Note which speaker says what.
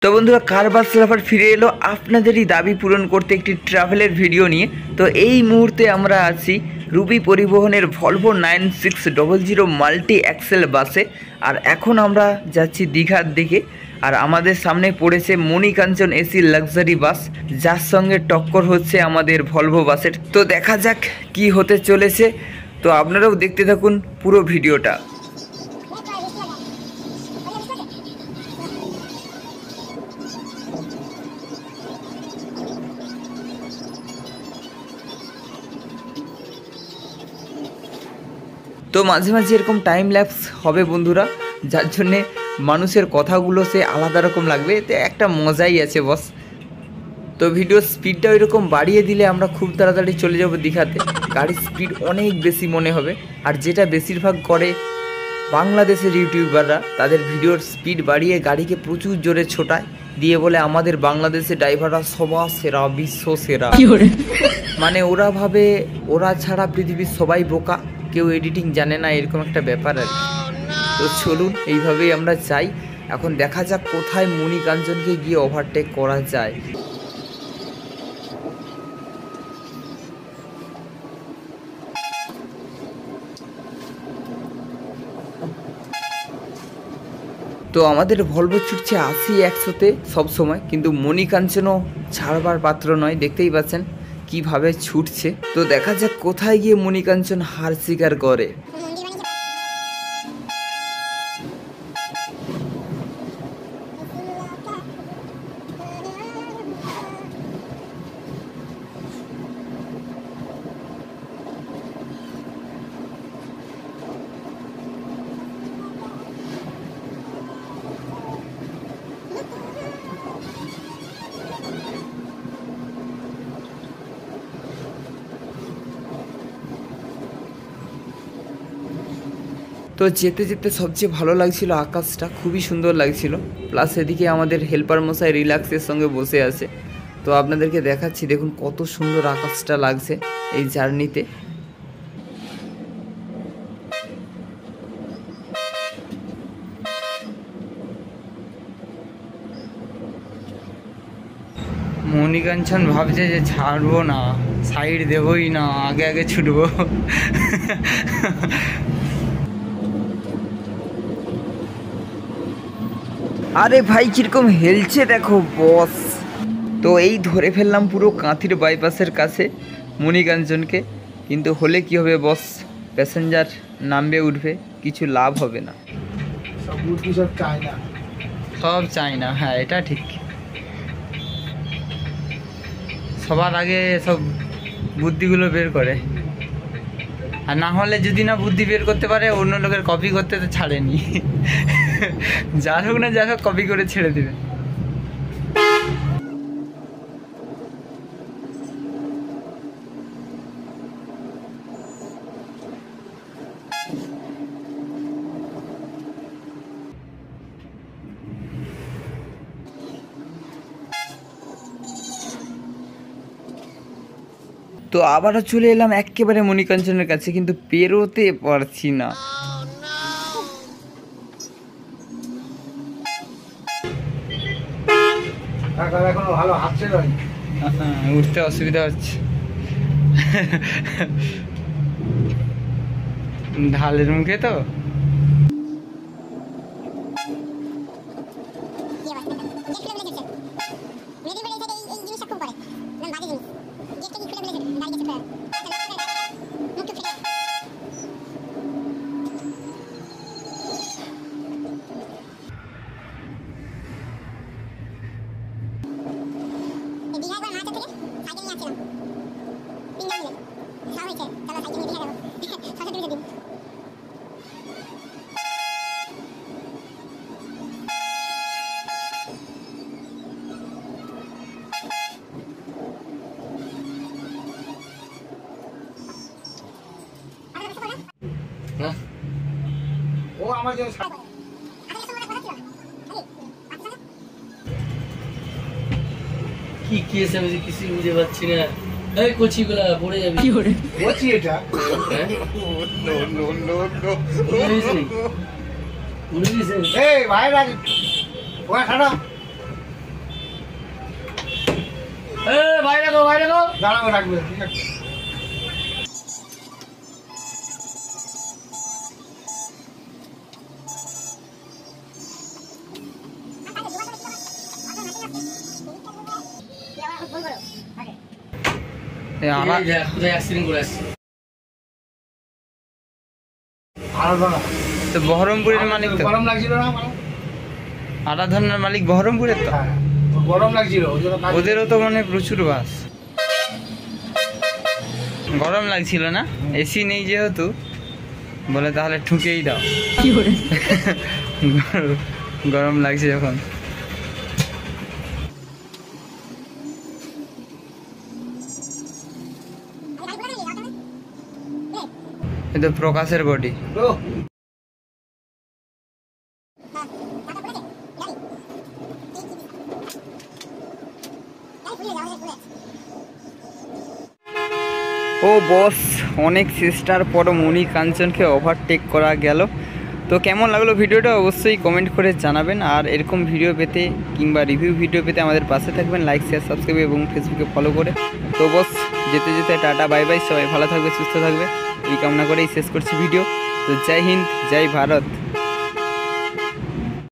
Speaker 1: তো বন্ধুরা কার বাস লাভার ফিরে এলো আপনাদেরই দাবি পূরণ করতে একটি ট্রাভেলের ভিডিও নিয়ে। তো এই মুহূর্তে আমরা আছি রুবি পরিবহনের ভলভো 9600 মাল্টি অ্যাক্সেল বাসে। আর এখন আমরা যাচ্ছি দীঘার দিকে। আর আমাদের সামনে পড়েছে মণিকাঞ্চন এসি লাক্সারি বাস, যার সঙ্গে টক্কর হচ্ছে আমাদের ভলভো বাসের। তো দেখা যাক কি হতে চলেছে। তো আপনারাও দেখতে থাকুন পুরো ভিডিওটা। তো মাঝে মাঝে এরকম টাইম ল্যাপস হবে বন্ধুরা, যার জন্যে মানুষের কথাগুলো সে আলাদা রকম লাগবে, এতে একটা মজাই আছে বস। তো ভিডিওর স্পিডটা ওইরকম বাড়িয়ে দিলে আমরা খুব তাড়াতাড়ি চলে যাব দীঘাতে। গাড়ির স্পিড অনেক বেশি মনে হবে। আর যেটা বেশিরভাগ করে বাংলাদেশের ইউটিউবাররা, তাদের ভিডিওর স্পিড বাড়িয়ে গাড়িকে প্রচুর জোরে ছোটায়, দিয়ে বলে আমাদের বাংলাদেশের ড্রাইভাররা সবার সেরা, বিশ্ব সেরা। মানে ওরা ভাবে ওরা ছাড়া পৃথিবীর সবাই বোকা, কেউ এডিটিং জানে না, এরকম একটা ব্যাপার আর কি। তো চলুন এইভাবেই আমরা চাই। এখন দেখা যাক কোথায় মণিকাঞ্চনকে গিয়ে ওভারটেক করা যায়। তো আমাদের ভলভো ছুটছে 80-100-তে সবসময়, কিন্তু মণিকাঞ্চনও ছাড়বার পাত্র নয়। দেখতেই পাচ্ছেন কিভাবে ছুটছে। তো দেখা যাক কোথায় গিয়ে মণিকাঞ্চন হার স্বীকার করে। তো যেতে যেতে সবচেয়ে ভালো লাগছিল আকাশটা, খুবই সুন্দর লাগছিল। প্লাস এদিকে আমাদের হেল্পার মশাই রিল্যাক্সের সঙ্গে বসে আছে। তো আপনাদেরকে দেখাচ্ছি, দেখুন কত সুন্দর আকাশটা লাগছে এই জার্নিতে। মণিকাঞ্চন ভাবছে যে ছাড়বো না, সাইড দেবই না, আগে আগে ছুটবো। আরে ভাই কিরকম হেলছে দেখো বস। তো এই ধরে ফেললাম পুরো কাঁথির বাইপাসের কাছে মণিকাঞ্চনকে। কিন্তু হলে কি হবে বস, প্যাসেঞ্জার নামবে উঠবে, কিছু লাভ হবে না। সব চাই না, হ্যাঁ এটা ঠিক। সবার আগে সব বুদ্ধিগুলো বের করে, আর না হলে যদি না বুদ্ধি বের করতে পারে অন্য লোকের কপি করতে তো ছাড়েনি। যার হোক না যার হোক কপি করে ছেড়ে দেবে। তো আবারও চলে এলাম একেবারে মণিকাঞ্চনের কাছে, কিন্তু পেরোতে পারছি না। উঠতে অসুবিধা হচ্ছে, ঢালের মুখে তো। ও আমার জন্য কি কি এসে আমি কিছু বুঝে পাচ্ছি না। এই কোচিগুলা পড়ে যাবে। কি করে কোচি এটা? নো নো নো নো উড়ে গেছে। এই ভাই রাজ ওয়া ছাড়ো।
Speaker 2: বাইরে গো দাঁড়াবো রাখবে ঠিক আছে।
Speaker 1: তো বহরমপুরের মালিক তো,
Speaker 2: গরম লাগছিল না?
Speaker 1: আরাধনার মালিক বহরমপুরের তো,
Speaker 2: হ্যাঁ, গরম লাগছিল
Speaker 1: ওদেরও তো মানে প্রচুর বাস। গরম লাগছিল না, এসি নেই যেহেতু, বলে তাহলে ঠুকেই দাও। গরম লাগছে যখন। এই তো প্রকাশের বডি। ও বস, অনেক চেষ্টার পর মণি কাঞ্চনকে ওভারটেক করা গেল। তো কেমন লাগলো ভিডিওটা অবশ্যই কমেন্ট করে জানাবেন। আর এরকম ভিডিও পেতে কিংবা রিভিউ ভিডিও পেতে আমাদের পাশে থাকবেন, লাইক শেয়ার সাবস্ক্রাইব এবং ফেসবুকে ফলো করে। তো বস, যেতে যেতে টাটা বাই বাই, সবাই ভালো থাকবে সুস্থ থাকবে এই কামনা করেই শেষ করছি ভিডিও। তো জয় হিন্দ, জয় ভারত।